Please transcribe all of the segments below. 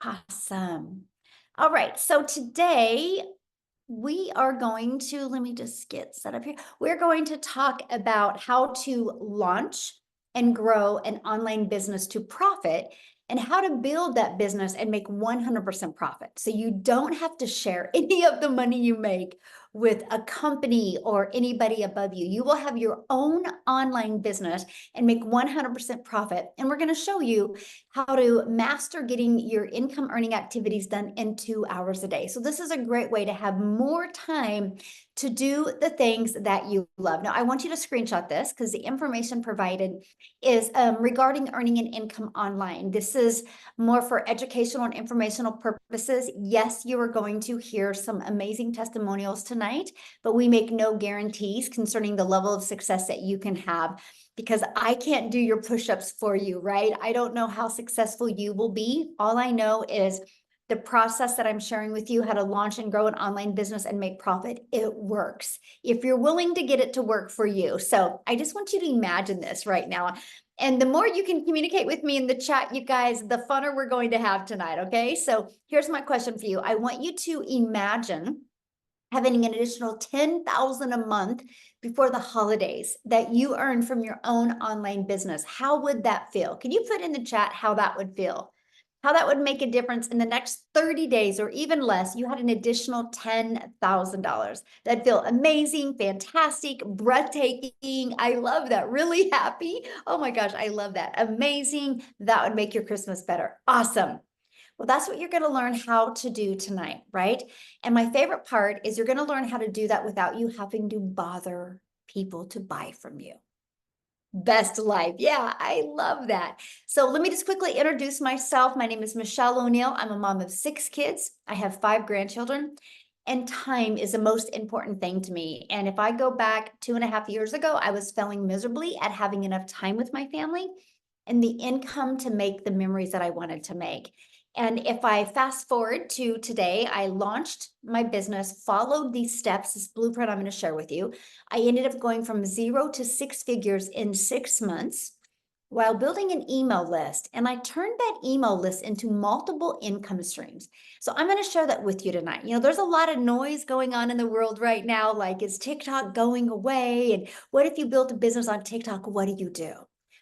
Awesome. All right. So today we are going to, let me just get set up here. We're going to talk about how to launch and grow an online business to profit and how to build that business and make 100% profit. So you don't have to share any of the money you make with a company or anybody above you. You will have your own online business and make 100% profit. And we're going to show you how to master getting your income earning activities done in 2 hours a day. So this is a great way to have more time to do the things that you love. Now, I want you to screenshot this because the information provided is regarding earning an income online. This is more for educational and informational purposes. Yes, you are going to hear some amazing testimonials tonight, but we make no guarantees concerning the level of success that you can have, because I can't do your push-ups for you, right? I don't know how successful you will be. All I know is the process that I'm sharing with you, how to launch and grow an online business and make profit, it works if you're willing to get it to work for you. So I just want you to imagine this right now. And the more you can communicate with me in the chat, you guys, the funner we're going to have tonight, okay? So here's my question for you. I want you to imagine having an additional $10,000 a month before the holidays that you earn from your own online business. How would that feel? Can you put in the chat how that would feel? How that would make a difference in the next 30 days or even less. You had an additional $10,000. That'd feel amazing, fantastic, breathtaking. I love that. Really happy. Oh my gosh, I love that. Amazing. That would make your Christmas better. Awesome. Well, that's what you're going to learn how to do tonight, right? And my favorite part is you're going to learn how to do that without you having to bother people to buy from you. Best life. Yeah, I love that. So let me just quickly introduce myself. My name is Michelle O'Neill. I'm a mom of 6 kids. I have 5 grandchildren, and time is the most important thing to me. And if I go back 2.5 years ago, I was failing miserably at having enough time with my family and the income to make the memories that I wanted to make. And if I fast forward to today, I launched my business, followed these steps, this blueprint I'm going to share with you. I ended up going from 0 to 6 figures in 6 months while building an email list. And I turned that email list into multiple income streams. So I'm going to share that with you tonight. You know, there's a lot of noise going on in the world right now. Like, is TikTok going away? And what if you built a business on TikTok? What do you do?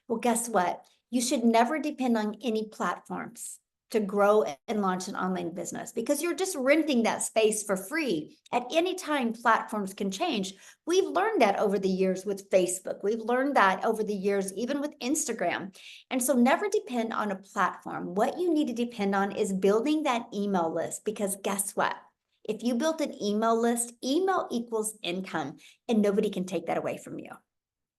Well, guess what? You should never depend on any platforms to grow and launch an online business, because you're just renting that space for free. At any time, platforms can change. We've learned that over the years with Facebook. We've learned that over the years, even with Instagram. And so never depend on a platform. What you need to depend on is building that email list, because guess what? If you built an email list, email equals income, and nobody can take that away from you.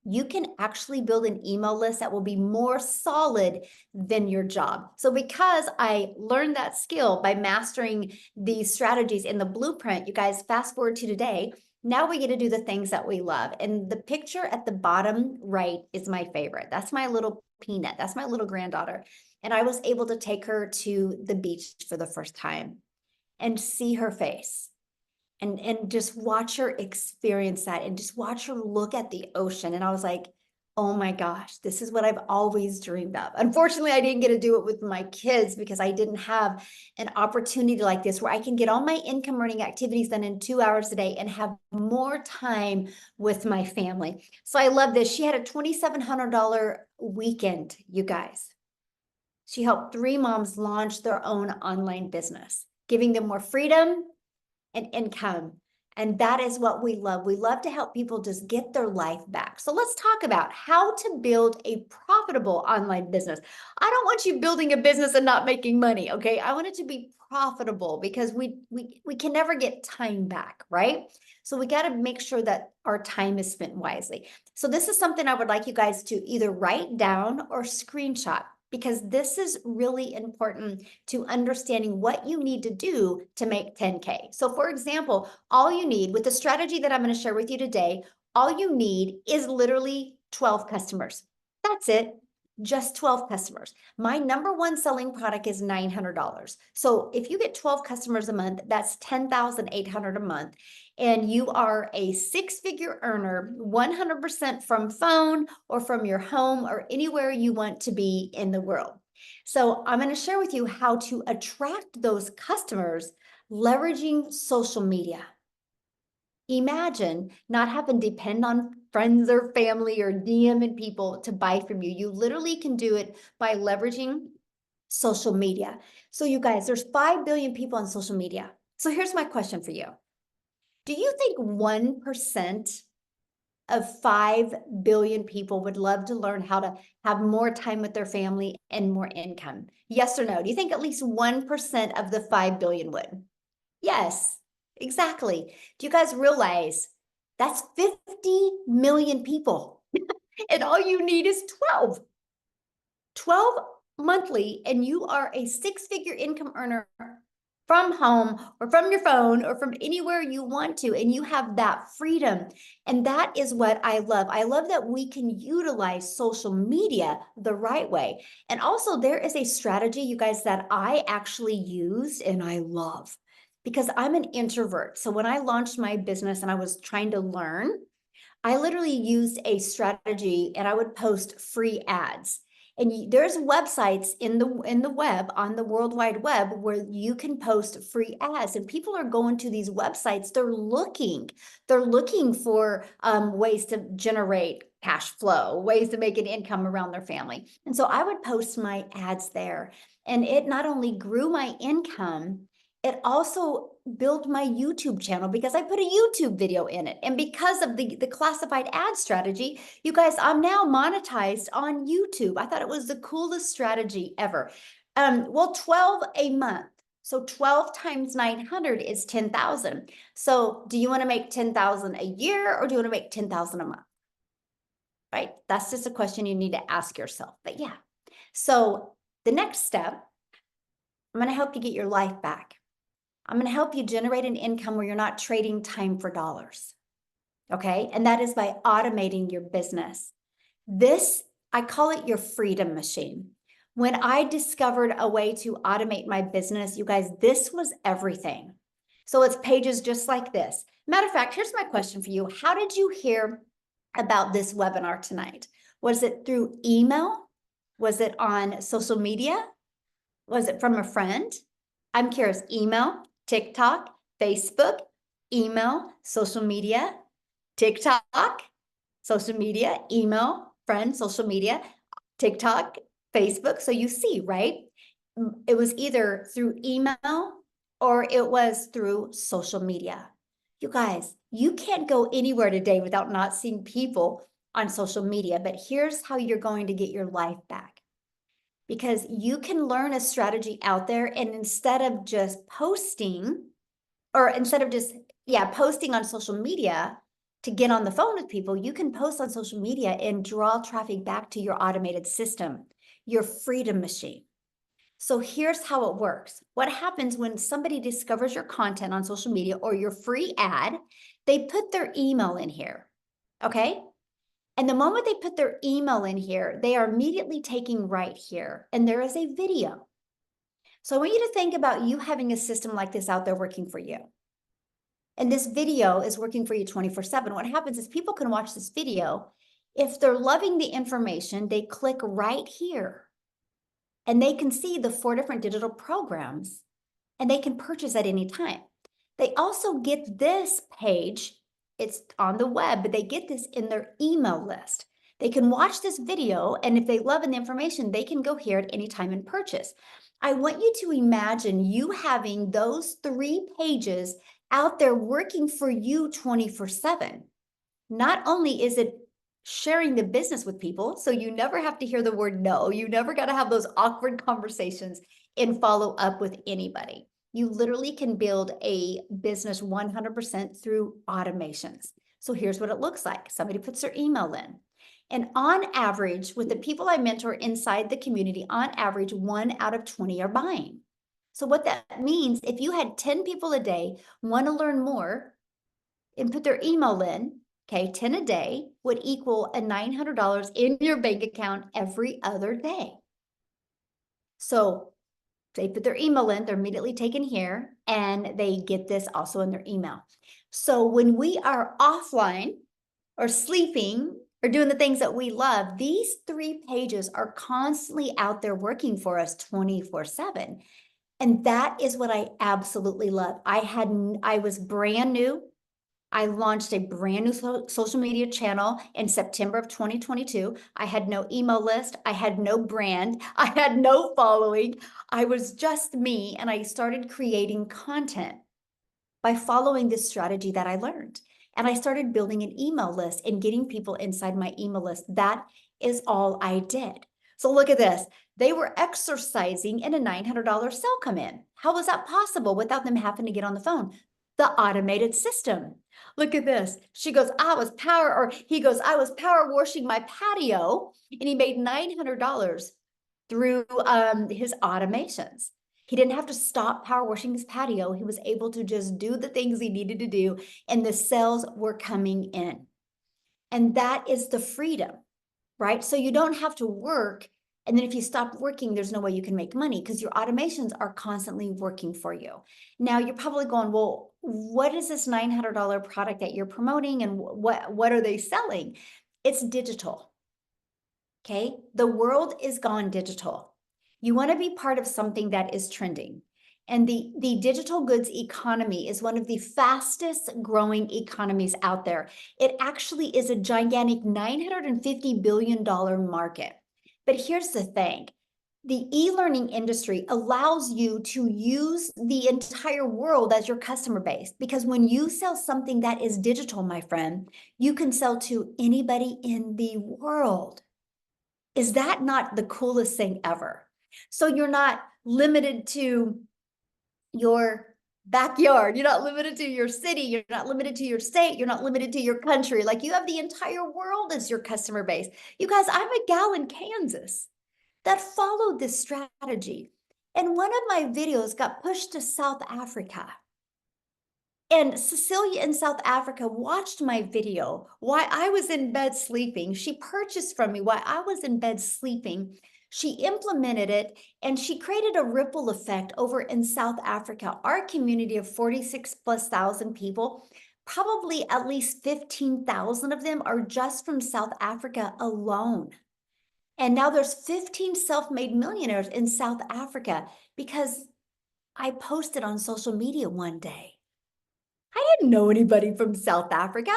You can actually build an email list that will be more solid than your job. So because I learned that skill by mastering these strategies in the blueprint, you guys, fast forward to today, now we get to do the things that we love. And the picture at the bottom right is my favorite. That's my little Peanut. That's my little granddaughter. And I was able to take her to the beach for the first time and see her face and just watch her experience that and just watch her look at the ocean. And I was like, oh my gosh, this is what I've always dreamed of. Unfortunately, I didn't get to do it with my kids because I didn't have an opportunity like this where I can get all my income earning activities done in 2 hours a day and have more time with my family. So I love this. She had a $2,700 weekend, you guys. She helped 3 moms launch their own online business, giving them more freedom and income. And that is what we love. We love to help people just get their life back. So let's talk about how to build a profitable online business. I don't want you building a business and not making money, okay? I want it to be profitable because we can never get time back, right? So we got to make sure that our time is spent wisely. So this is something I would like you guys to either write down or screenshot, because this is really important to understanding what you need to do to make 10K. So for example, all you need with the strategy that I'm going to share with you today, all you need is literally 12 customers. That's it. Just 12 customers. My number one selling product is $900. So if you get 12 customers a month, that's $10,800 a month. And you are a 6-figure earner, 100% from phone or from your home or anywhere you want to be in the world. So I'm going to share with you how to attract those customers leveraging social media. Imagine not having to depend on friends or family or DMing people to buy from you. You literally can do it by leveraging social media. So you guys, there's 5 billion people on social media. So here's my question for you. Do you think 1% of 5 billion people would love to learn how to have more time with their family and more income? Yes or no? Do you think at least 1% of the 5 billion would? Yes, exactly. Do you guys realize that's 50 million people and all you need is 12 monthly, and you are a six-figure income earner from home or from your phone or from anywhere you want to, and you have that freedom. And that is what I love. I love that we can utilize social media the right way. And also there is a strategy, you guys, that I actually used and I love because I'm an introvert. So when I launched my business and I was trying to learn, I literally used a strategy and I would post free ads. And there's websites in the web, on the World Wide Web, where you can post free ads, and people are going to these websites. They're looking for ways to generate cash flow, ways to make an income around their family. And so I would post my ads there, and it not only grew my income, it also built my YouTube channel because I put a YouTube video in it. And because of the classified ad strategy, you guys, I'm now monetized on YouTube. I thought it was the coolest strategy ever. Well, 12 a month. So 12 times 900 is 10,000. So do you want to make 10,000 a year or do you want to make 10,000 a month? Right? That's just a question you need to ask yourself. But yeah. So the next step, I'm going to help you get your life back. I'm going to help you generate an income where you're not trading time for dollars. Okay. And that is by automating your business. This, I call it your freedom machine. When I discovered a way to automate my business, you guys, this was everything. So it's pages just like this. Matter of fact, here's my question for you. How did you hear about this webinar tonight? Was it through email? Was it on social media? Was it from a friend? I'm curious. Email, TikTok, Facebook, email, social media, TikTok, social media, email, friend, social media, TikTok, Facebook. So you see, right? It was either through email or it was through social media. You guys, you can't go anywhere today without not seeing people on social media. But here's how you're going to get your life back. Because you can learn a strategy out there, and instead of just posting, or instead of just, posting on social media to get on the phone with people, you can post on social media and draw traffic back to your automated system, your freedom machine. So here's how it works. What happens when somebody discovers your content on social media or your free ad, they put their email in here, okay? And the moment they put their email in here, they are immediately taking right here, and there is a video. So I want you to think about you having a system like this out there working for you. And this video is working for you 24/7. What happens is people can watch this video. If they're loving the information, they click right here and they can see the 4 different digital programs and they can purchase at any time. They also get this page. It's on the web, but they get this in their email list. They can watch this video, and if they love the information, they can go here at any time and purchase. I want you to imagine you having those 3 pages out there working for you 24/7. Not only is it sharing the business with people, so you never have to hear the word no, you never got to have those awkward conversations and follow up with anybody. You literally can build a business 100% through automations. So here's what it looks like. Somebody puts their email in. And on average, with the people I mentor inside the community, on average, 1 out of 20 are buying. So what that means, if you had 10 people a day want to learn more and put their email in, okay, 10 a day would equal a $900 in your bank account every other day. So they put their email in, they're immediately taken here, and they get this also in their email. So when we are offline or sleeping or doing the things that we love, these 3 pages are constantly out there working for us 24/7. And that is what I absolutely love. I was brand new. I launched a brand new social media channel in September of 2022. I had no email list. I had no brand. I had no following. I was just me, and I started creating content by following this strategy that I learned. And I started building an email list and getting people inside my email list. That is all I did. So look at this. They were exercising and a $900 sale come in. How was that possible without them having to get on the phone? The automated system. Look at this. She goes, he goes, I was power washing my patio, and he made $900 through his automations. He didn't have to stop power washing his patio. He was able to just do the things he needed to do, and the sales were coming in. And that is the freedom, right? So you don't have to work. And then if you stop working, there's no way you can make money because your automations are constantly working for you. Now you're probably going, well, what is this $900 product that you're promoting, and what are they selling? It's digital. Okay, the world is gone digital. You want to be part of something that is trending. And the digital goods economy is one of the fastest growing economies out there. It actually is a gigantic $950 billion market. But here's the thing. The e-learning industry allows you to use the entire world as your customer base, because when you sell something that is digital, my friend, you can sell to anybody in the world. Is that not the coolest thing ever? So you're not limited to your backyard. You're not limited to your city. You're not limited to your state. You're not limited to your country. Like, you have the entire world as your customer base. You guys, I'm a gal in Kansas that followed this strategy. And one of my videos got pushed to South Africa. And Cecilia in South Africa watched my video while I was in bed sleeping. She purchased from me while I was in bed sleeping. She implemented it, and she created a ripple effect over in South Africa. Our community of 46 plus thousand people, probably at least 15,000 of them are just from South Africa alone. And now there's 15 self-made millionaires in South Africa because I posted on social media one day. I didn't know anybody from South Africa.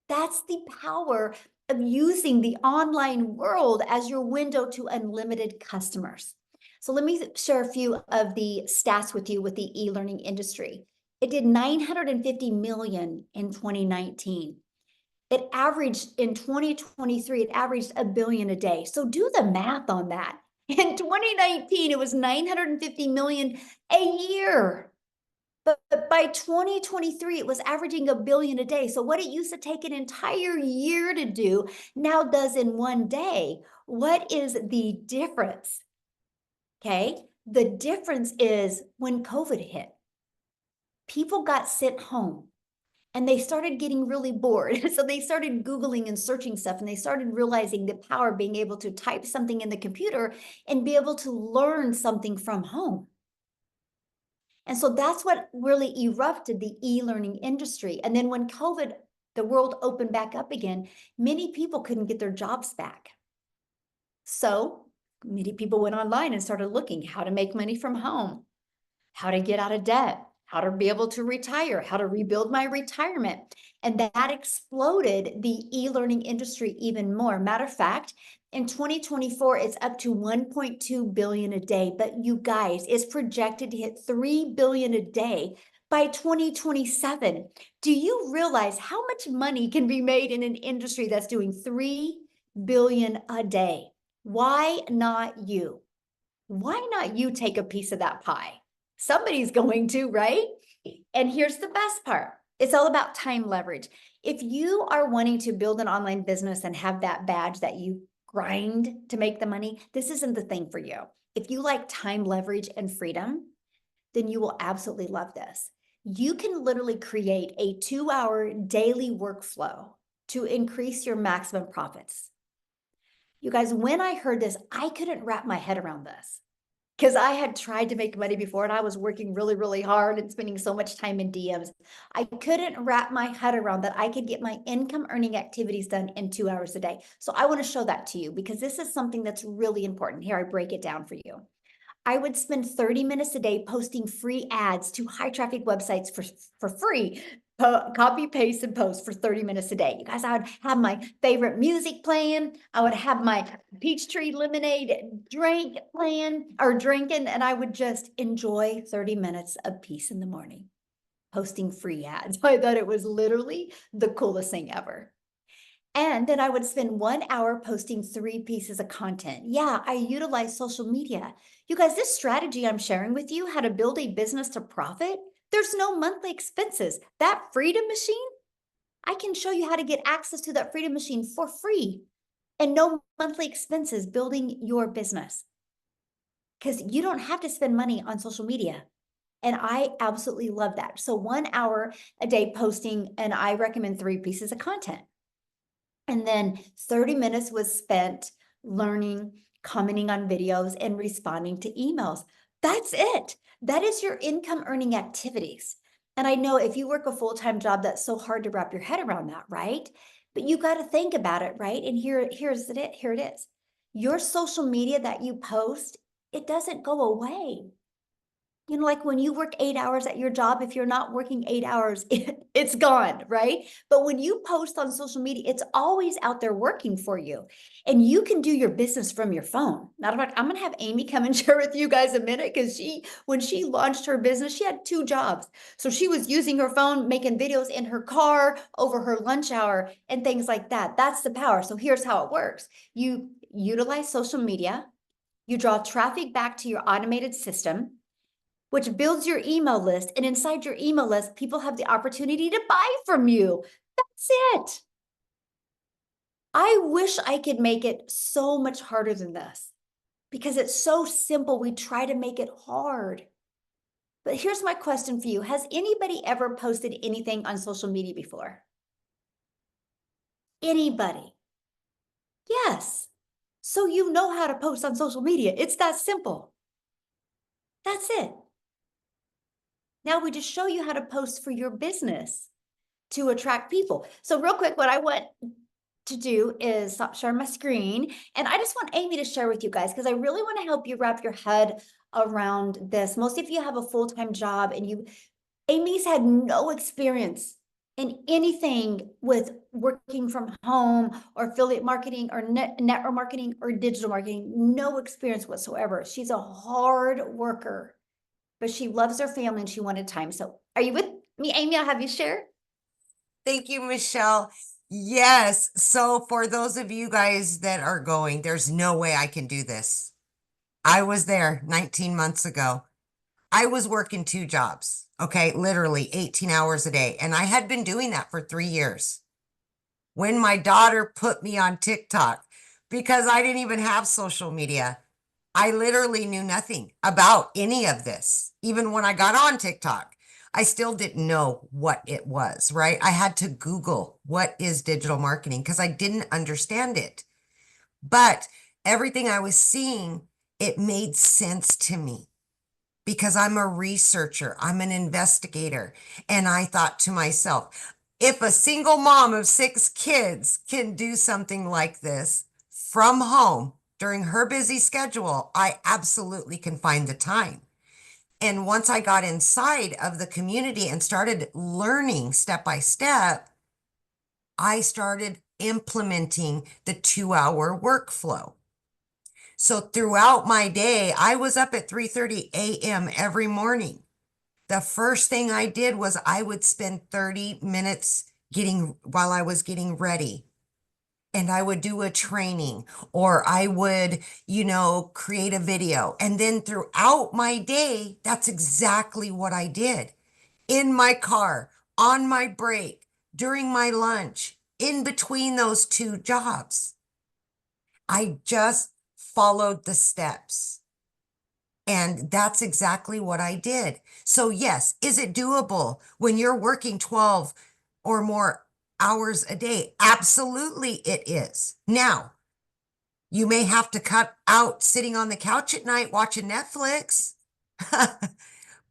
That's the power of using the online world as your window to unlimited customers. So let me share a few of the stats with you with the e-learning industry. It did 950 million in 2019. It averaged in 2023, it averaged $1 billion a day. So do the math on that. In 2019, it was 950 million a year. But by 2023, it was averaging $1 billion a day. So what it used to take an entire year to do now does in one day. What is the difference? Okay, the difference is when COVID hit, people got sent home and they started getting really bored. So they started Googling and searching stuff, and they started realizing the power of being able to type something in the computer and be able to learn something from home. And so that's what really erupted the e-learning industry. And then when COVID, the world opened back up again, many people couldn't get their jobs back. So many people went online and started looking how to make money from home, how to get out of debt, how to be able to retire, how to rebuild my retirement. And that exploded the e-learning industry even more. Matter of fact, in 2024, it's up to 1.2 billion a day, but you guys, it's projected to hit 3 billion a day by 2027. Do you realize how much money can be made in an industry that's doing 3 billion a day? Why not you? Why not you take a piece of that pie? Somebody's going to, right? And here's the best part. It's all about time leverage. If you are wanting to build an online business and have that badge that you grind to make the money, this isn't the thing for you. If you like time leverage and freedom, then you will absolutely love this. You can literally create a 2-hour daily workflow to increase your maximum profits. You guys, when I heard this, I couldn't wrap my head around this. because I had tried to make money before and I was working really, really hard and spending so much time in DMs. I couldn't wrap my head around that I could get my income earning activities done in 2 hours a day. So I want to show that to you because this is something that's really important. Here, I break it down for you. I would spend 30 minutes a day posting free ads to high traffic websites for free. Copy, paste, and post for 30 minutes a day. You guys, I would have my favorite music playing. I would have my Peachtree lemonade drink playing or drinking, and I would just enjoy 30 minutes of peace in the morning, posting free ads. I thought it was literally the coolest thing ever. And then I would spend 1 hour posting 3 pieces of content. Yeah, I utilize social media. You guys, this strategy I'm sharing with you, how to build a business to profit, there's no monthly expenses. That Freedom Machine, I can show you how to get access to that Freedom Machine for free and no monthly expenses building your business. Because you don't have to spend money on social media. And I absolutely love that. So 1 hour a day posting, and I recommend 3 pieces of content. And then 30 minutes was spent learning, commenting on videos, and responding to emails. That's it. That is your income earning activities. And I know if you work a full-time job, that's so hard to wrap your head around that, right? But you got to think about it, right? And here it is. Your social media that you post, it doesn't go away. You know, like when you work 8 hours at your job, if you're not working 8 hours, it's gone, right? But when you post on social media, it's always out there working for you. And you can do your business from your phone. Matter of fact, I'm gonna have Amy come and share with you guys a minute because when she launched her business, she had 2 jobs. So she was using her phone, making videos in her car over her lunch hour and things like that. That's the power. So here's how it works. You utilize social media, you draw traffic back to your automated system, which builds your email list. And inside your email list, people have the opportunity to buy from you. That's it. I wish I could make it so much harder than this because it's so simple. We try to make it hard. But here's my question for you. Has anybody ever posted anything on social media before? Anybody? Yes. So you know how to post on social media. It's that simple. That's it. Now we just show you how to post for your business to attract people. So real quick, what I want to do is stop sharing my screen. And I just want Amy to share with you guys, because I really want to help you wrap your head around this. Most of you have a full-time job and Amy's had no experience in anything with working from home or affiliate marketing or network marketing or digital marketing, no experience whatsoever. She's a hard worker, but she loves her family and she wanted time. So are you with me, Amy? I'll have you share. Thank you, Michelle. Yes. So for those of you guys that are going, there's no way I can do this. I was there 19 months ago. I was working 2 jobs, okay, literally 18 hours a day. And I had been doing that for 3 years. When my daughter put me on TikTok, because I didn't even have social media, I literally knew nothing about any of this. Even when I got on TikTok, I still didn't know what it was, right? I had to Google what is digital marketing because I didn't understand it. But everything I was seeing, it made sense to me because I'm a researcher, I'm an investigator. And I thought to myself, if a single mom of 6 kids can do something like this from home during her busy schedule, I absolutely can find the time. And once I got inside of the community and started learning step by step, I started implementing the 2 hour workflow. So throughout my day, I was up at 3:30 a.m. every morning. The first thing I did was I would spend 30 minutes while I was getting ready. And I would do a training or I would, create a video. And then throughout my day, that's exactly what I did. In my car, on my break, during my lunch, in between those 2 jobs. I just followed the steps. And that's exactly what I did. So yes, is it doable when you're working 12 or more hours a day? Absolutely it is. Now, You may have to cut out sitting on the couch at night watching Netflix.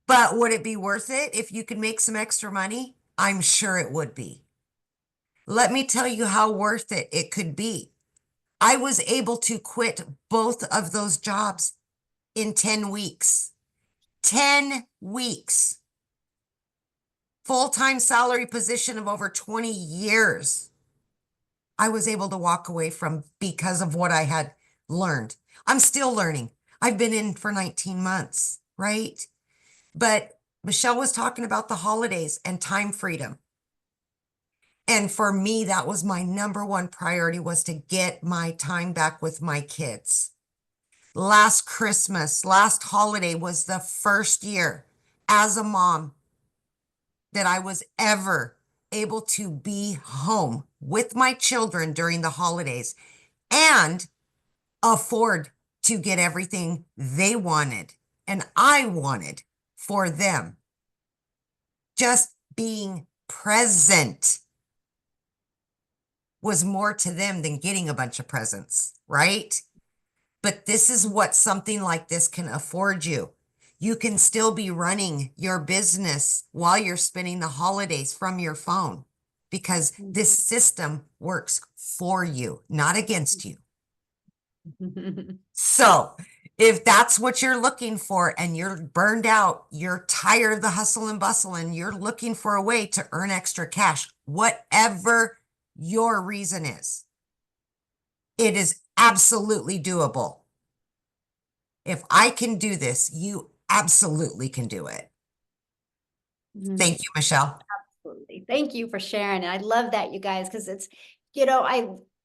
But would it be worth it if you could make some extra money? I'm sure it would be. Let me tell you how worth it could be. I was able to quit both of those jobs in 10 weeks. 10 weeks. Full-time salary position of over 20 years. I was able to walk away from because of what I had learned. I'm still learning. I've been in for 19 months, right? But Michelle was talking about the holidays and time freedom. And for me, that was my number one priority, was to get my time back with my kids. Last Christmas, last holiday was the first year as a mom that I was ever able to be home with my children during the holidays and afford to get everything they wanted and I wanted for them. Just being present was more to them than getting a bunch of presents, right? But this is what something like this can afford you. You can still be running your business while you're spending the holidays from your phone because this system works for you, not against you. So if that's what you're looking for and you're burned out, you're tired of the hustle and bustle, and you're looking for a way to earn extra cash, whatever your reason is, it is absolutely doable. If I can do this, you absolutely can do it. Thank you, Michelle. Absolutely. Thank you for sharing. And I love that, you guys, because it's,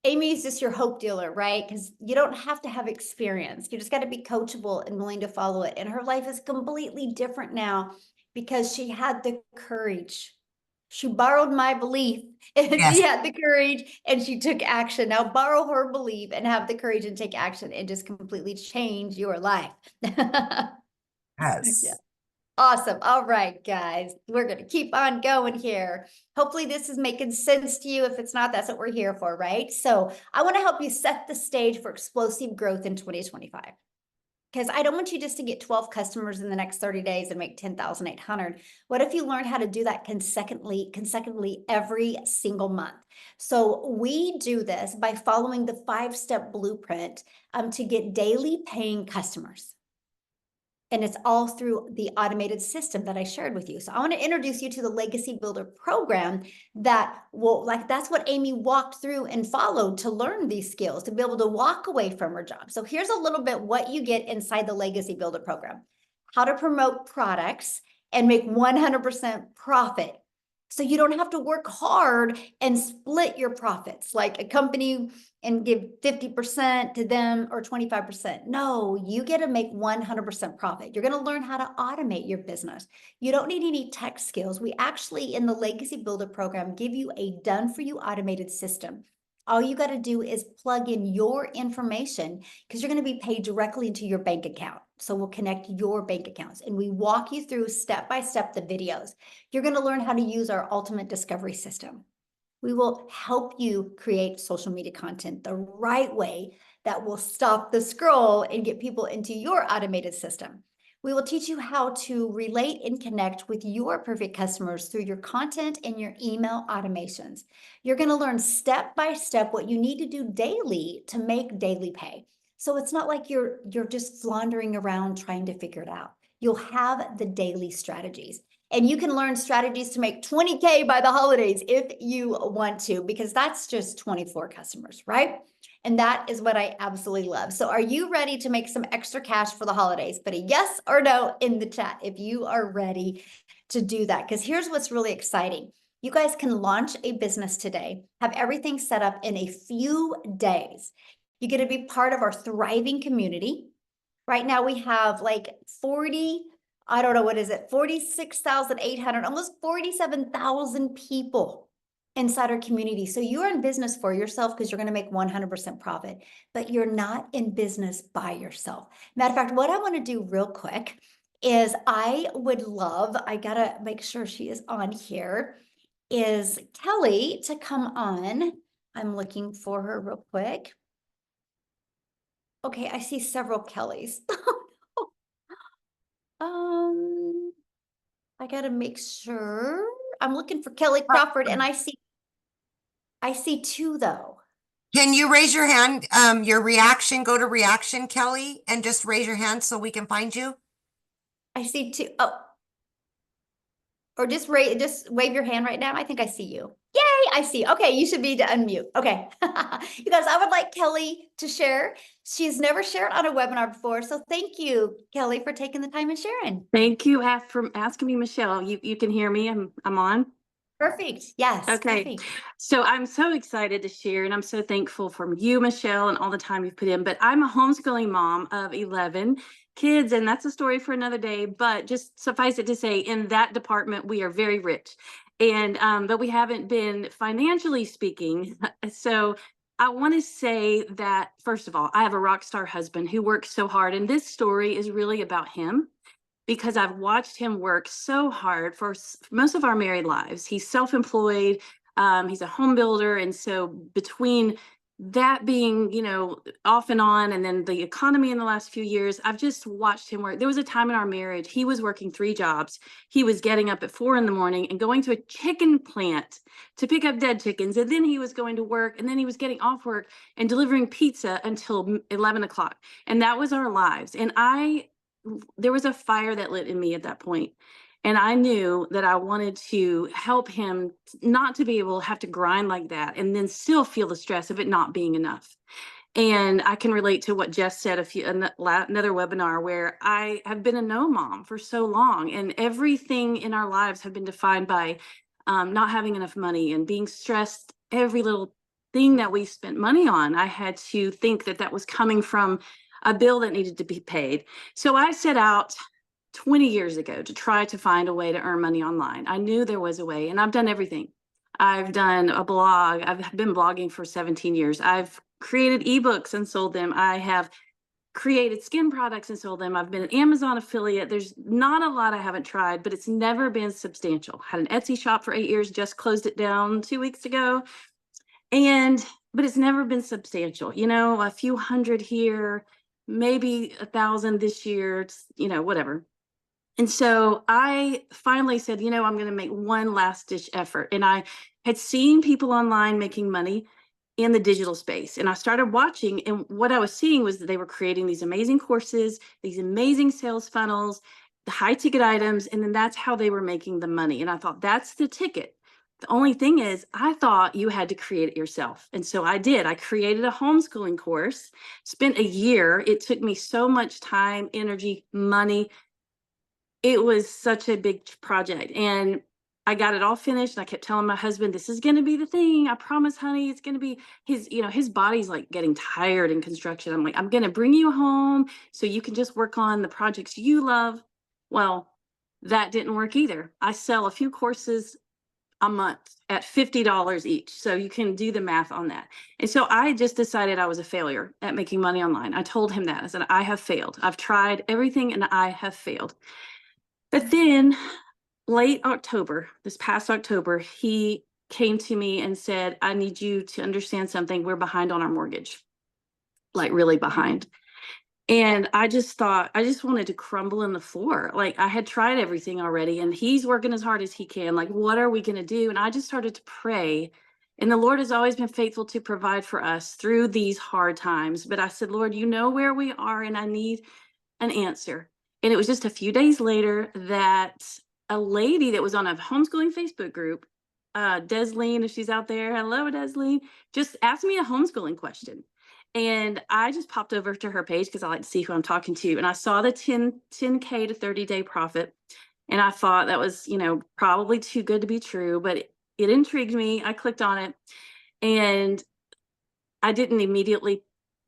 Amy's just your hope dealer, right? Because you don't have to have experience. You just got to be coachable and willing to follow it. And her life is completely different now because she had the courage. She borrowed my belief and she Yes, had the courage and she took action. Now borrow her belief and have the courage and take action and just completely change your life. Yeah. yes. Awesome. All right, guys, we're going to keep on going here. Hopefully this is making sense to you. If it's not, that's what we're here for, right? So I want to help you set the stage for explosive growth in 2025. Because I don't want you just to get 12 customers in the next 30 days and make 10,800. What if you learn how to do that consecutively every single month? So we do this by following the 5-step blueprint to get daily paying customers. And it's all through the automated system that I shared with you. So I want to introduce you to the Legacy Builder program that will, that's what Amy walked through and followed to learn these skills, to be able to walk away from her job. So here's a little bit what you get inside the Legacy Builder program: how to promote products and make 100% profit. So you don't have to work hard and split your profits like a company and give 50% to them or 25%. No, you get to make 100% profit. You're going to learn how to automate your business. You don't need any tech skills. We actually, in the Legacy Builder program, give you a done for you automated system. All you got to do is plug in your information because you're going to be paid directly into your bank account. So we'll connect your bank accounts and we walk you through step by step the videos. You're going to learn how to use our ultimate discovery system. We will help you create social media content the right way that will stop the scroll and get people into your automated system. We will teach you how to relate and connect with your perfect customers through your content and your email automations. You're going to learn step by step what you need to do daily to make daily pay. So it's not like you're just floundering around trying to figure it out. You'll have the daily strategies. And you can learn strategies to make 20K by the holidays if you want to, because that's just 24 customers, right? And that is what I absolutely love. So are you ready to make some extra cash for the holidays? Put a yes or no in the chat if you are ready to do that. Because here's what's really exciting. You guys can launch a business today, have everything set up in a few days. You get to be part of our thriving community. Right now we have like 40, I don't know, what is it? 46,800, almost 47,000 people inside our community. So you're in business for yourself because you're going to make 100% profit, but you're not in business by yourself. Matter of fact, what I want to do real quick is I got to make sure she is on here, is Kelly to come on. I'm looking for her real quick. Okay, I see several Kellys. Um, I gotta make sure. I'm looking for Kelly Crawford and I see two though. Can you raise your hand? Your reaction, go to reaction, Kelly, and just raise your hand so we can find you. I see two. Oh, or just wave your hand right now. I think I see you. Yay, I see. Okay, you should be to unmute. Okay. You guys, I would like Kelly to share. She's never shared on a webinar before. So thank you, Kelly, for taking the time and sharing. Thank you for asking me, Michelle. You can hear me. I'm on. Perfect. Yes, Okay. perfect. So I'm so excited to share, and I'm so thankful for you, Michelle, and all the time you've put in. But I'm a homeschooling mom of 11 kids, and that's a story for another day. But just suffice it to say, in that department, we are very rich. And but we haven't been financially speaking. So I want to say that, first of all, I have a rock star husband who works so hard, and this story is really about him because I've watched him work so hard for most of our married lives. He's self-employed, he's a home builder. And so between that being, off and on, and then the economy in the last few years, I've just watched him work. There was a time in our marriage, he was working 3 jobs. He was getting up at 4 in the morning and going to a chicken plant to pick up dead chickens. And then he was going to work, and then he was getting off work and delivering pizza until 11 o'clock. And that was our lives. And there was a fire that lit in me at that point. And I knew that I wanted to help him not to be able to have to grind like that and then still feel the stress of it not being enough. And I can relate to what Jess said another webinar, where I have been a no mom for so long, and everything in our lives have been defined by not having enough money and being stressed. Every little thing that we spent money on, I had to think that that was coming from a bill that needed to be paid. So I set out 20 years ago to try to find a way to earn money online. I knew there was a way, and I've done everything. I've done a blog. I've been blogging for 17 years. I've created ebooks and sold them. I have created skin products and sold them. I've been an Amazon affiliate. There's not a lot I haven't tried, but it's never been substantial. Had an Etsy shop for 8 years, just closed it down 2 weeks ago. But it's never been substantial, a few hundred here, maybe 1,000 this year, whatever. And so I finally said, I'm going to make one last ditch effort. And I had seen people online making money in the digital space. And I started watching, and what I was seeing was that they were creating these amazing courses, these amazing sales funnels, the high ticket items, and then that's how they were making the money. And I thought, that's the ticket. The only thing is, I thought you had to create it yourself. And so I did. I created a homeschooling course, spent a year. It took me so much time, energy, money. It was such a big project, and I got it all finished. And I kept telling my husband, this is going to be the thing. I promise, honey, it's going to be his body's like getting tired in construction. I'm like, I'm going to bring you home so you can just work on the projects you love. Well, that didn't work either. I sell a few courses a month at $50 each. So you can do the math on that. And so I just decided I was a failure at making money online. I told him that. I said, I have failed. I've tried everything and I have failed. But then late October, this past October, he came to me and said, I need you to understand something. We're behind on our mortgage, like really behind. And I just thought, I just wanted to crumble in the floor. Like, I had tried everything already, and he's working as hard as he can. Like, what are we going to do? And I just started to pray. And the Lord has always been faithful to provide for us through these hard times. But I said, Lord, you know where we are, and I need an answer. And it was just a few days later that a lady that was on a homeschooling Facebook group, Desleen, if she's out there, hello, Desleen, just asked me a homeschooling question. And I just popped over to her page because I like to see who I'm talking to. And I saw the 10K to 30-day profit. And I thought that was, probably too good to be true, but it intrigued me. I clicked on it, and I didn't immediately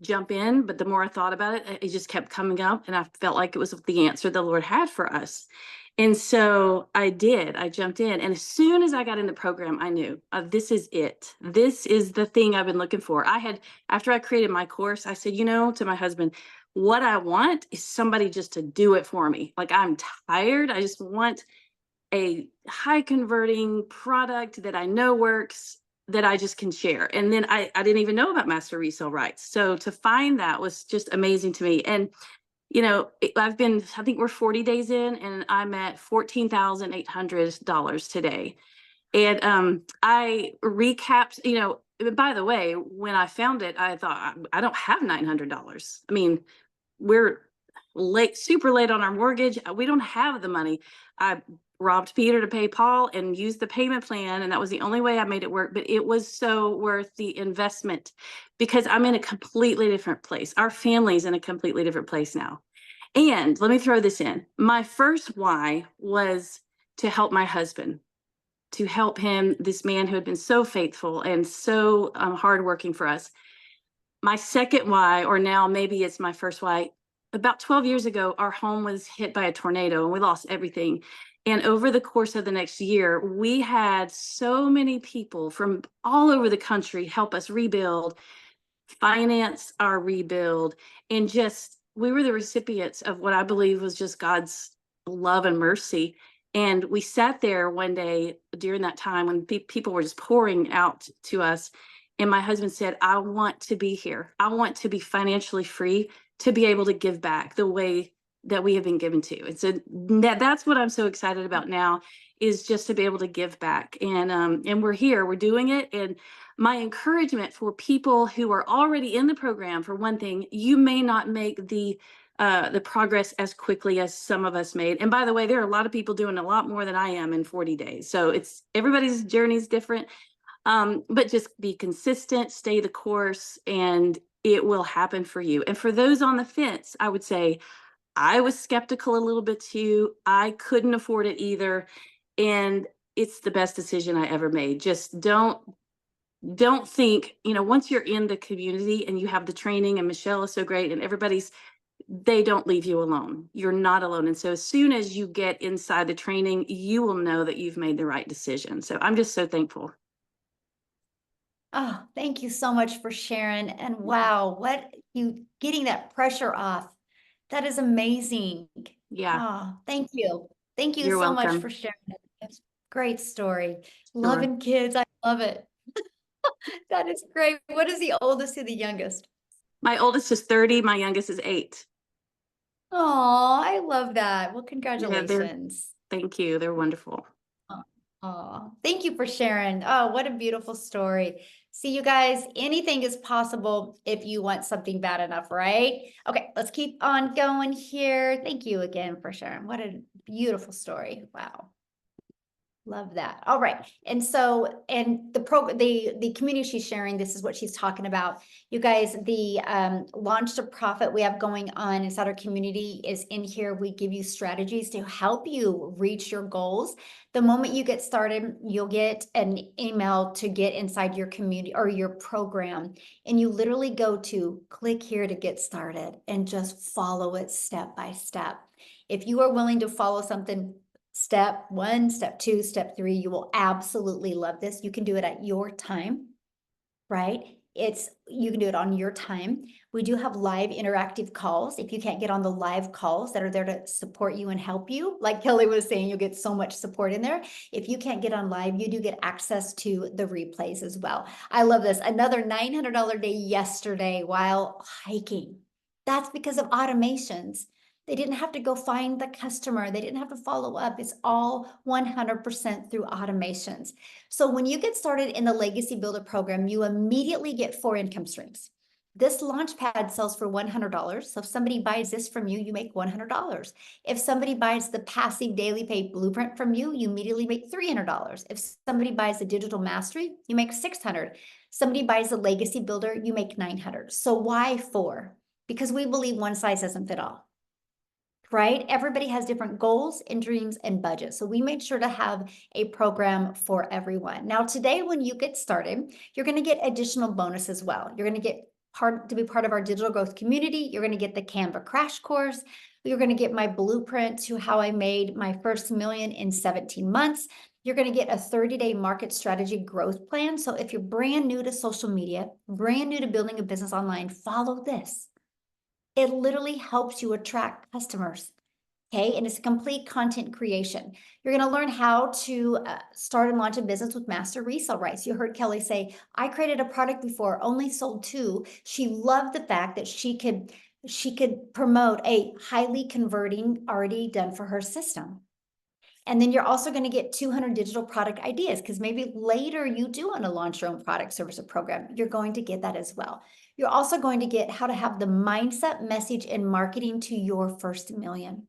jump in, but the more I thought about it, it just kept coming up, and I felt like it was the answer the Lord had for us. And so I jumped in. And as soon as I got in the program, I knew this is it. This is the thing I've been looking for. After I created my course, I said, to my husband, what I want is somebody just to do it for me. Like, I'm tired. I just want a high converting product that I know works. that I just can share. And then I didn't even know about master resale rights. So to find that was just amazing to me. And I think we're 40 days in, and I'm at $14,800 today. And I recapped, by the way, when I found it, I thought, I don't have $900. I mean, we're late, super late on our mortgage. We don't have the money. I robbed Peter to pay Paul and used the payment plan, and that was the only way I made it work. But it was so worth the investment because I'm in a completely different place. Our family's in a completely different place now. And let me throw this in. My first why was to help my husband, to help him, this man who had been so faithful and so hardworking for us. My second why, or now maybe it's my first why, about 12 years ago, our home was hit by a tornado and we lost everything. And over the course of the next year, we had so many people from all over the country help us rebuild, finance our rebuild, and just we were the recipients of what I believe was just God's love and mercy. And we sat there one day during that time when people were just pouring out to us. And my husband said, I want to be here. I want to be financially free to be able to give back the way that we have been given to. And so that's what I'm so excited about now, is just to be able to give back. And we're here, we're doing it. And my encouragement for people who are already in the program, for one thing, you may not make the progress as quickly as some of us made. And by the way, there are a lot of people doing a lot more than I am in 40 days. So it's everybody's journey is different. But just be consistent, stay the course, and it will happen for you. And for those on the fence, I would say I was skeptical a little bit too. I couldn't afford it either. And it's the best decision I ever made. Just don't think, once you're in the community and you have the training, and Michelle is so great, and they don't leave you alone. You're not alone. And so as soon as you get inside the training, you will know that you've made the right decision. So I'm just so thankful. Oh, thank you so much for sharing. And wow, what you getting that pressure off. That is amazing. Yeah, Oh, thank you. Thank you you're so much welcome. for sharing it. That's a great story. Sure. Loving kids. I love it. That is great. What is the oldest to the youngest? My oldest is 30. My youngest is 8. Oh, I love that. Well, Yeah, congratulations. thank you. They're wonderful. Oh, thank you for sharing. Oh, what a beautiful story. See, you guys, anything is possible if you want something bad enough, right? Okay, let's keep on going here. Thank you again for sharing. What a beautiful story. Wow. Love that. All right. And so, and the community she's sharing, this is what she's talking about. You guys, the Launch to Profit we have going on inside our community is in here. We give you strategies to help you reach your goals. The moment you get started, you'll get an email to get inside your community or your program. And you literally go to click here to get started and just follow it step by step. If you are willing to follow something step 1, step 2, step 3, you will absolutely love this. You can do it at your time, right? You can do it on your time. We do have live interactive calls. If you can't get on the live calls that are there to support you and help you, like Kelly was saying, you'll get so much support in there. If you can't get on live, you do get access to the replays as well. I love this. Another $900 day yesterday while hiking. That's because of automations. They didn't have to go find the customer. They didn't have to follow up. It's all 100% through automations. So when you get started in the Legacy Builder program, you immediately get 4 income streams. This Launchpad sells for $100. So if somebody buys this from you, you make $100. If somebody buys the Passive Daily Pay Blueprint from you, you immediately make $300. If somebody buys the Digital Mastery, you make $600. Somebody buys the Legacy Builder, you make $900. So why 4? Because we believe one size doesn't fit all. Right? Everybody has different goals and dreams and budgets. So we made sure to have a program for everyone. Now, today, when you get started, you're going to get additional bonus as well. You're going to get to be part of our digital growth community. You're going to get the Canva crash course. You're going to get my blueprint to how I made my first million in 17 months. You're going to get a 30-day market strategy growth plan. So if you're brand new to social media, brand new to building a business online, follow this. It literally helps you attract customers. Okay, and it's a complete content creation. You're going to learn how to start and launch a business with master resale rights. You heard Kelly say, I created a product before, only sold 2. She loved the fact that she could promote a highly converting already done for her system. And then you're also going to get 200 digital product ideas, because maybe later you do want to launch your own product, service, or program. You're going to get that as well. You're also going to get how to have the mindset, message, and marketing to your first million.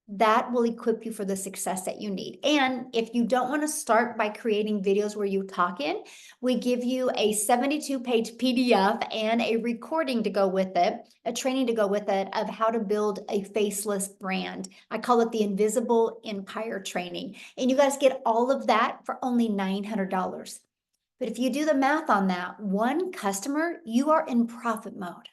That will equip you for the success that you need. And if you don't want to start by creating videos where you talk in, we give you a 72-page PDF and a recording to go with it, a training to go with it of how to build a faceless brand. I call it the Invisible Empire training. And you guys get all of that for only $900. But if you do the math on that, one customer, you are in profit mode.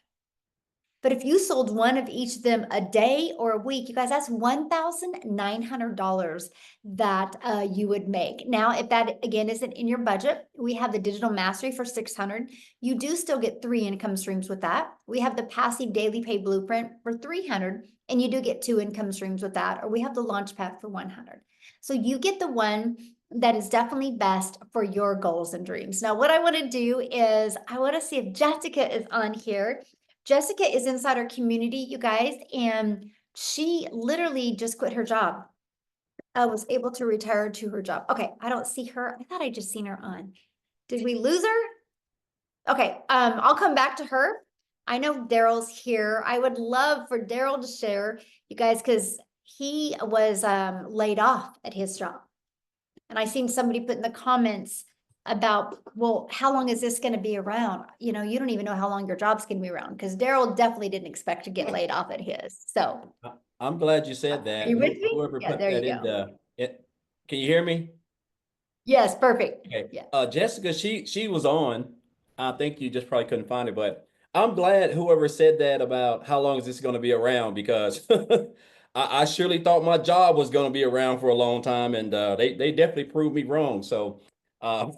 But if you sold one of each of them a day or a week, you guys, that's $1,900 that you would make. Now, if that again isn't in your budget, we have the digital mastery for $600. You do still get 3 income streams with that. We have the passive daily pay blueprint for $300, and you do get 2 income streams with that. Or we have the launch pad for $100. So you get the one that is definitely best for your goals and dreams. Now, what I want to do is I want to see if Jessica is on here. Jessica is inside our community, you guys, and she literally just quit her job. I was able to retire to her job. Okay, I don't see her. I thought I just seen her on. Did we lose her? Okay, I'll come back to her. I know Daryl's here. I would love for Daryl to share, you guys, because he was laid off at his job. And I seen somebody put in the comments about, well, how long is this going to be around? You know, you don't even know how long your job's going to be around, because Daryl definitely didn't expect to get laid off at his. So I'm glad you said are that. you with me? Whoever Yeah, put there that you in go. can you hear me? Yes, perfect. Okay. Yeah. Jessica, she was on. I think you just probably couldn't find it, but I'm glad whoever said that about how long is this going to be around, because I surely thought my job was going to be around for a long time, and they definitely proved me wrong. So uh,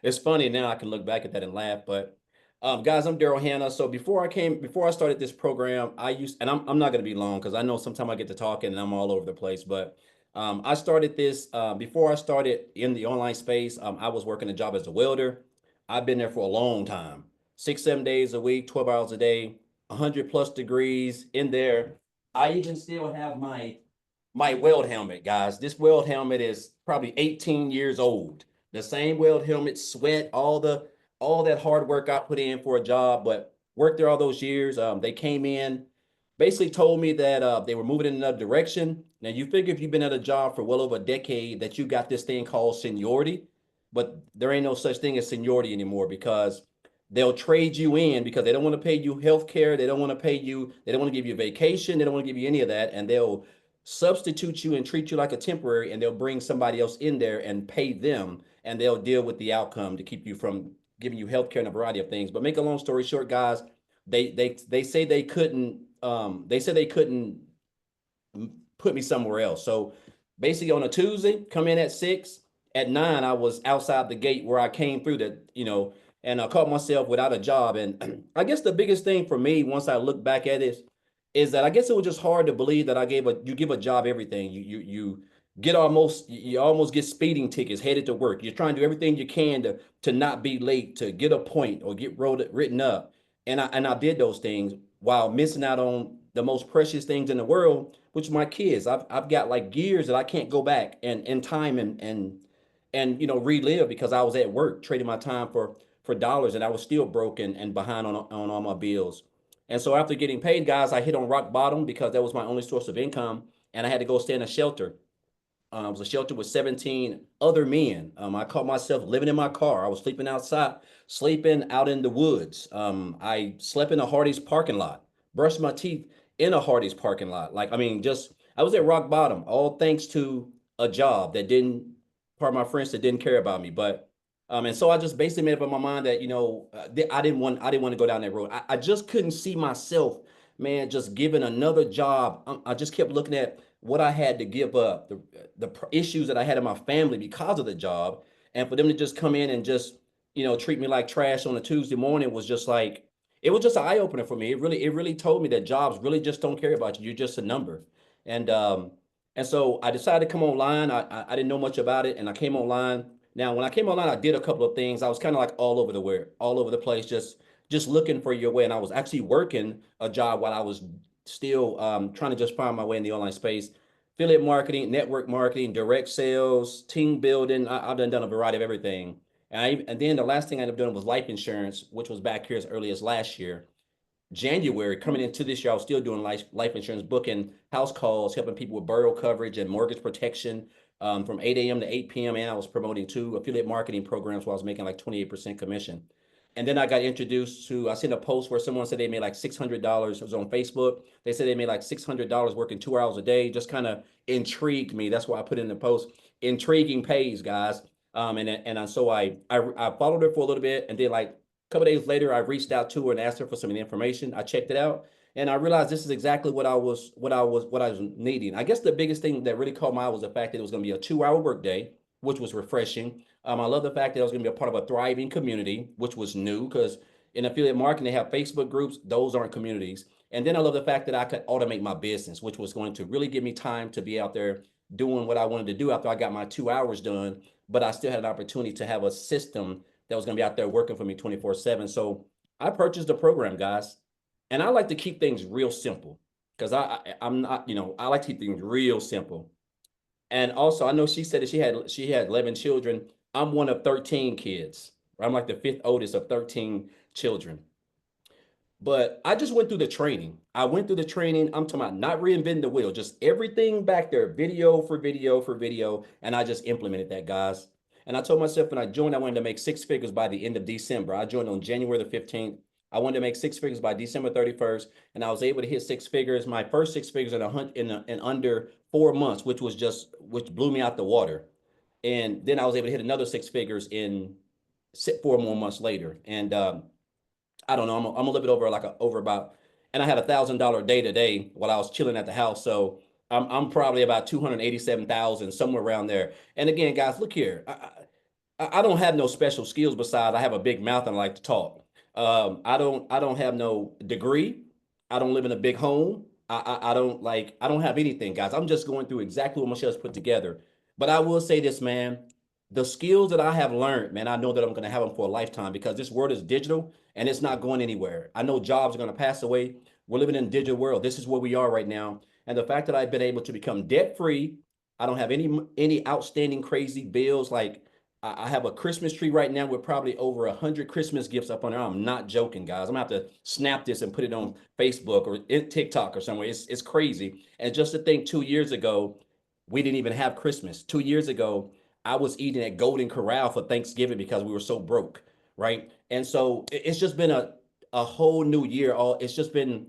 it's funny now I can look back at that and laugh. But guys, I'm Daryl Hannah. So before I started this program, and I'm not going to be long because I know sometimes I get to talking and I'm all over the place, but I started this before I started in the online space. I was working a job as a welder. I've been there for a long time, 6, 7 days a week, 12 hours a day, 100+ degrees in there. I even still have my weld helmet, guys. This weld helmet is probably 18 years old. The same weld helmet, sweat, all that hard work I put in for a job, but worked there all those years. They came in, basically told me that they were moving in another direction. Now you figure if you've been at a job for well over a decade that you got this thing called seniority, but there ain't no such thing as seniority anymore, because they'll trade you in because they don't want to pay you health care. They don't want to pay you. They don't want to give you vacation. They don't want to give you any of that. And they'll substitute you and treat you like a temporary, and they'll bring somebody else in there and pay them, and they'll deal with the outcome to keep you from giving you health care and a variety of things. But make a long story short, guys, they say they couldn't put me somewhere else. So basically on a Tuesday, come in at 6, at 9, I was outside the gate where I came through and I caught myself without a job. And I guess the biggest thing for me, once I look back at it, is that I guess it was just hard to believe that you give a job everything. You almost get speeding tickets headed to work. You're trying to do everything you can to not be late, to get a point or get written up. And I did those things while missing out on the most precious things in the world, which my kids. I've got like years that I can't go back and in time and relive, because I was at work trading my time for dollars, and I was still broken and behind on all my bills. And so after getting paid, guys, I hit on rock bottom because that was my only source of income, and I had to go stay in a shelter. It was a shelter with 17 other men. I caught myself living in my car. I was sleeping outside, sleeping out in the woods. I slept in a Hardee's parking lot, brushed my teeth in a Hardee's parking lot. Like, I mean, I was at rock bottom, all thanks to a job that didn't, part of my friends that didn't care about me. But, and so I just basically made up in my mind that, I didn't want to go down that road. I just couldn't see myself, man, just giving another job. I just kept looking at what I had to give up, the issues that I had in my family because of the job, and for them to just come in and just treat me like trash on a Tuesday morning was just like it was just an eye opener for me. It really told me that jobs really just don't care about you. You're just a number. And so I decided to come online. I didn't know much about it, and I came online. Now, when I came online, I did a couple of things. I was kind of like all over the place, just looking for your way. And I was actually working a job while I was still trying to just find my way in the online space. Affiliate marketing, network marketing, direct sales, team building. I've done a variety of everything. And then the last thing I ended up doing was life insurance, which was back here as early as last year. January, coming into this year, I was still doing life insurance, booking house calls, helping people with burial coverage and mortgage protection from 8 a.m. to 8 p.m. And I was promoting 2 affiliate marketing programs where I was making like 28% commission. And then I got introduced to, I seen a post where someone said they made like $600. It was on Facebook. They said they made like $600 working 2 hours a day. Just kind of intrigued me. That's why I put in the post. Intriguing pays, guys. So I followed her for a little bit, and then like a couple days later, I reached out to her and asked her for some of the information. I checked it out, and I realized this is exactly what I was needing. I guess the biggest thing that really caught my eye was the fact that it was going to be a 2 hour workday, which was refreshing. I love the fact that I was going to be a part of a thriving community, which was new because in affiliate marketing, they have Facebook groups. Those aren't communities. And then I love the fact that I could automate my business, which was going to really give me time to be out there doing what I wanted to do after I got my 2 hours done. But I still had an opportunity to have a system that was going to be out there working for me 24/7. So I purchased the program, guys. And I like to keep things real simple because I'm not, I like to keep things real simple. And also, I know she said that she had 11 children. I'm one of 13 kids. I'm like the fifth oldest of 13 children. But I just went through the training. I went through the training. I'm talking about not reinventing the wheel, just everything back there, video for video for video. And I just implemented that, guys. And I told myself when I joined, I wanted to make 6 figures by the end of December. I joined on January the 15th. I wanted to make 6 figures by December 31st. And I was able to hit 6 figures, my first 6 figures in under 4 months, which blew me out the water. And then I was able to hit another 6 figures in 4 more months later. And I don't know. I'm a little bit over about, and I had $1,000 day to day while I was chilling at the house. So I'm probably about 287,000 somewhere around there. And again, guys, look here. I don't have no special skills besides I have a big mouth and I like to talk. I don't have no degree. I don't live in a big home. I don't have anything, guys. I'm just going through exactly what Michelle's put together. But I will say this, man, the skills that I have learned, man, I know that I'm going to have them for a lifetime because this world is digital and it's not going anywhere. I know jobs are going to pass away. We're living in a digital world. This is where we are right now. And the fact that I've been able to become debt free, I don't have any outstanding crazy bills. Like I have a Christmas tree right now with probably over 100 Christmas gifts up on there. I'm not joking, guys. I'm gonna have to snap this and put it on Facebook or TikTok or somewhere. It's crazy. And just to think, 2 years ago, we didn't even have Christmas. 2 years ago, I was eating at Golden Corral for Thanksgiving because we were so broke, right? And so it's just been a whole new year. It's just been,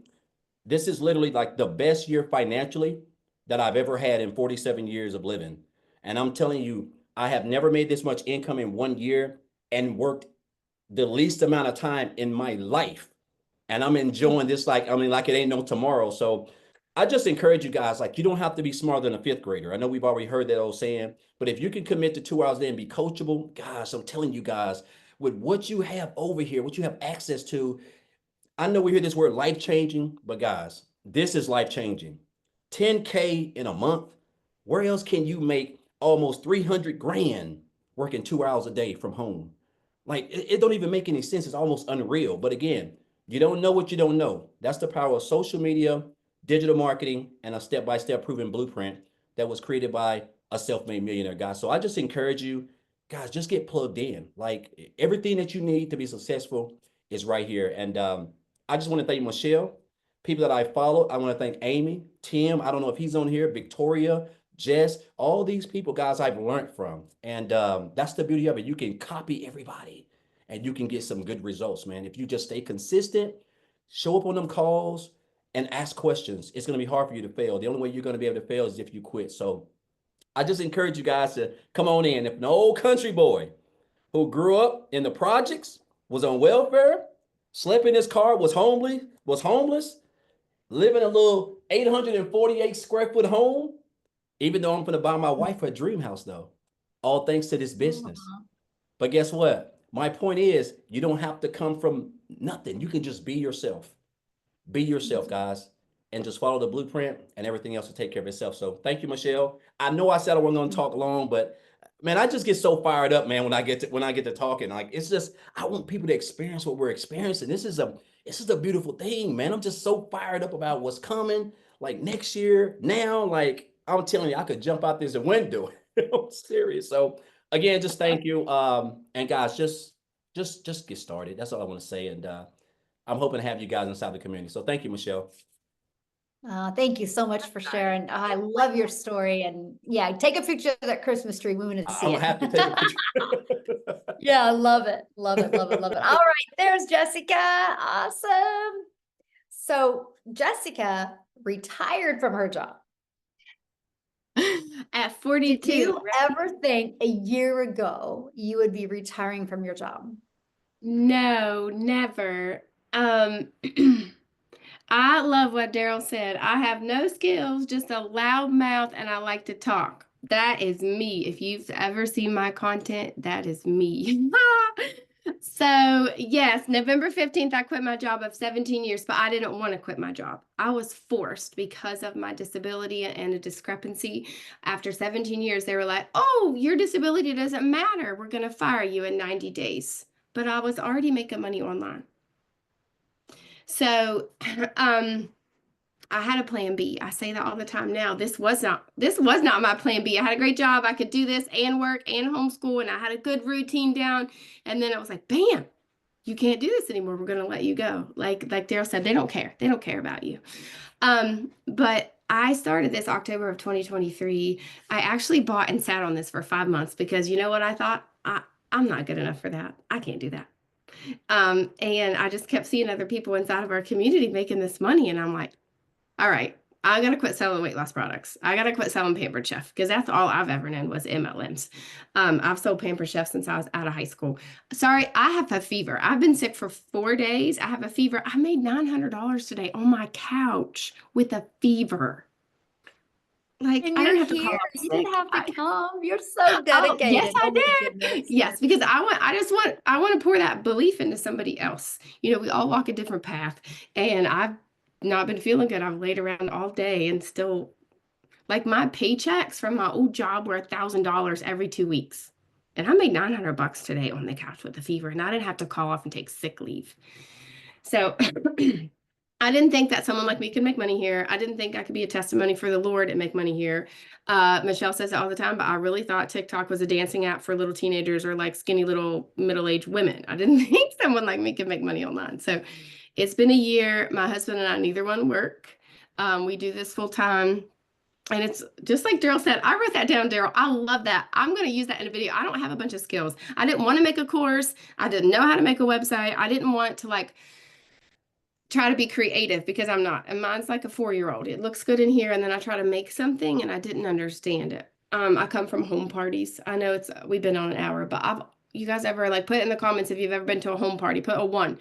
this is literally like the best year financially that I've ever had in 47 years of living. And I'm telling you, I have never made this much income in 1 year and worked the least amount of time in my life. And I'm enjoying this like it ain't no tomorrow. So I just encourage you guys, like you don't have to be smarter than a fifth grader. I know we've already heard that old saying, but if you can commit to 2 hours a day and be coachable, gosh, I'm telling you guys, with what you have over here, what you have access to, I know we hear this word life changing, but guys, this is life changing. 10K in a month. Where else can you make almost 300 grand working 2 hours a day from home? Like it don't even make any sense. It's almost unreal. But again, you don't know what you don't know. That's the power of social media, digital marketing, and a step-by-step proven blueprint that was created by a self-made millionaire, guys. So I just encourage you, guys, just get plugged in. Like everything that you need to be successful is right here. And I just want to thank Michelle, people that I follow. I want to thank Amy, Tim. I don't know if he's on here, Victoria, Jess, all these people, guys, I've learned from. And that's the beauty of it. You can copy everybody and you can get some good results, man. If you just stay consistent, show up on them calls and ask questions, it's going to be hard for you to fail. The only way you're going to be able to fail is if you quit. So I just encourage you guys to come on in. If an old country boy who grew up in the projects, was on welfare, slept in his car, was homeless, living in a little 848 square foot home, even though I'm going to buy my wife a dream house, though, all thanks to this business. But guess what? My point is, you don't have to come from nothing. You can just be yourself. Be yourself, guys, and just follow the blueprint, and everything else will take care of itself. So thank you, Michelle. I know I said I wasn't going to talk long, but man, I just get so fired up, man, when I get to talking. Like, it's just, I want people to experience what we're experiencing. This is a beautiful thing, man. I'm just so fired up about what's coming, like next year. Now, like, I'm telling you, I could jump out this window. I'm serious. So again, just thank you. And guys, just get started. That's all I want to say. And I'm hoping to have you guys inside the community. So thank you, Michelle. Thank you so much for sharing. I love your story. And yeah, take a picture of that Christmas tree. We want to see I'm it. gonna have to take a picture. Yeah, I love it. Love it. Love it. Love it. All right. There's Jessica. Awesome. So Jessica retired from her job. At Did 42. you ever think a year ago you would be retiring from your job? No, never. I love what Daryl said. I have no skills, just a loud mouth, and I like to talk. That is me. If you've ever seen my content, that is me. So, yes, November 15th, I quit my job of 17 years, but I didn't want to quit my job. I was forced because of my disability and a discrepancy. After 17 years, they were like, oh, your disability doesn't matter. We're going to fire you in 90 days. But I was already making money online. So, I had a plan B. I say that all the time now. This was not my plan B. I had a great job. I could do this and work and homeschool, and I had a good routine down. And then it was like, bam, you can't do this anymore. We're going to let you go. Like Daryl said, they don't care. They don't care about you. But I started this October of 2023. I actually bought and sat on this for 5 months because you know what I thought? I'm not good enough for that. I can't do that. And I just kept seeing other people inside of our community making this money. And I'm like, all right, I gotta quit selling weight loss products. I gotta quit selling Pampered Chef because that's all I've ever known was MLMs. I've sold Pampered Chef since I was out of high school. Sorry, I have a fever. I've been sick for 4 days. I have a fever. I made $900 today on my couch with a fever. Like, And I you're didn't have to call here. off You didn't sick. have to come. You're so dedicated. Yes, I Oh my did. goodness. Yes, because I want to pour that belief into somebody else. You know, we all walk a different path, and I've not been feeling good. I've laid around all day and still, like, my paychecks from my old job were $1,000 every 2 weeks. And I made $900 today on the couch with a fever, and I didn't have to call off and take sick leave. So I didn't think that someone like me could make money here. I didn't think I could be a testimony for the Lord and make money here. Michelle says it all the time, but I really thought TikTok was a dancing app for little teenagers or like skinny little middle-aged women. I didn't think someone like me could make money online. So it's been a year. My husband and I, neither one work. We do this full time. And it's just like Daryl said, I wrote that down, Daryl. I love that. I'm going to use that in a video. I don't have a bunch of skills. I didn't want to make a course. I didn't know how to make a website. I didn't want to like try to be creative because I'm not. And mine's like a 4-year-old. It looks good in here. And then I try to make something and I didn't understand it. I come from home parties. I know we've been on an hour, but you guys ever like put in the comments if you've ever been to a home party, put a 1.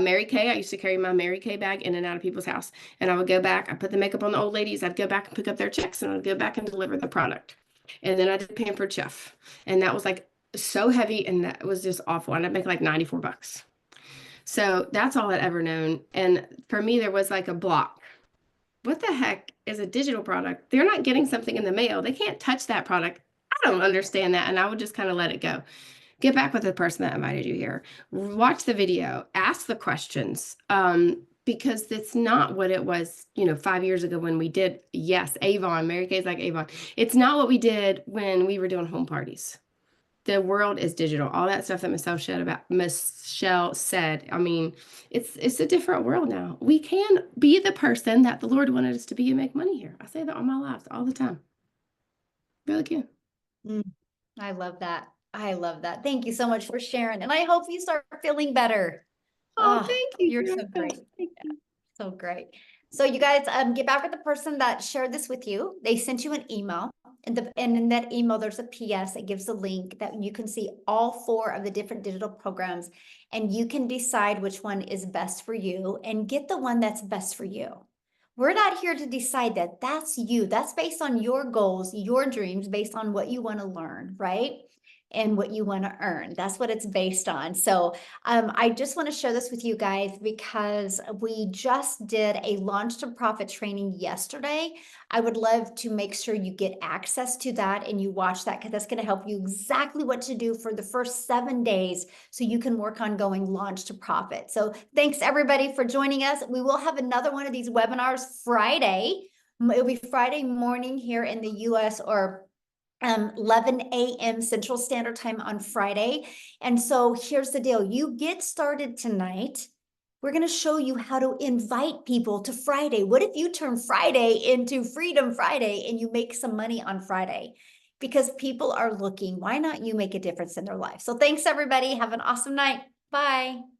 Mary Kay. I used to carry my Mary Kay bag in and out of people's house. And I would go back. I put the makeup on the old ladies. I'd go back and pick up their checks and I'd go back and deliver the product. And then I did Pampered Chef. And that was like so heavy and that was just awful. And I'd make like $94. So that's all I'd ever known. And for me, there was like a block. What the heck is a digital product? They're not getting something in the mail. They can't touch that product. I don't understand that. And I would just kind of let it go. Get back with the person that invited you here. Watch the video. Ask the questions. Because it's not what it was, 5 years ago when we did, yes, Avon. Mary Kay's like Avon. It's not what we did when we were doing home parties. The world is digital. All that stuff that Michelle said. I mean, it's a different world now. We can be the person that the Lord wanted us to be and make money here. I say that all my life, all the time. Really can. I love that. I love that. Thank you so much for sharing. And I hope you start feeling better. Oh, thank you. You're so Erica. great. Thank you. So great. So you guys get back with the person that shared this with you. They sent you an email. And in that email, there's a PS that gives a link that you can see all 4 of the different digital programs. And you can decide which one is best for you and get the one that's best for you. We're not here to decide that. That's you. That's based on your goals, your dreams, based on what you want to learn, right? and what you want to earn. That's what it's based on. So I just want to share this with you guys because we just did a launch to profit training yesterday. I would love to make sure you get access to that and you watch that, because that's going to help you exactly what to do for the first 7 days so you can work on going launch to profit. So thanks everybody for joining us. We will have another one of these webinars Friday. It'll be Friday morning here in the US, or 11 a.m. Central Standard Time on Friday. And so here's the deal. You get started tonight. We're going to show you how to invite people to Friday. What if you turn Friday into Freedom Friday and you make some money on Friday? Because people are looking. Why not you make a difference in their life? So thanks, everybody. Have an awesome night. Bye.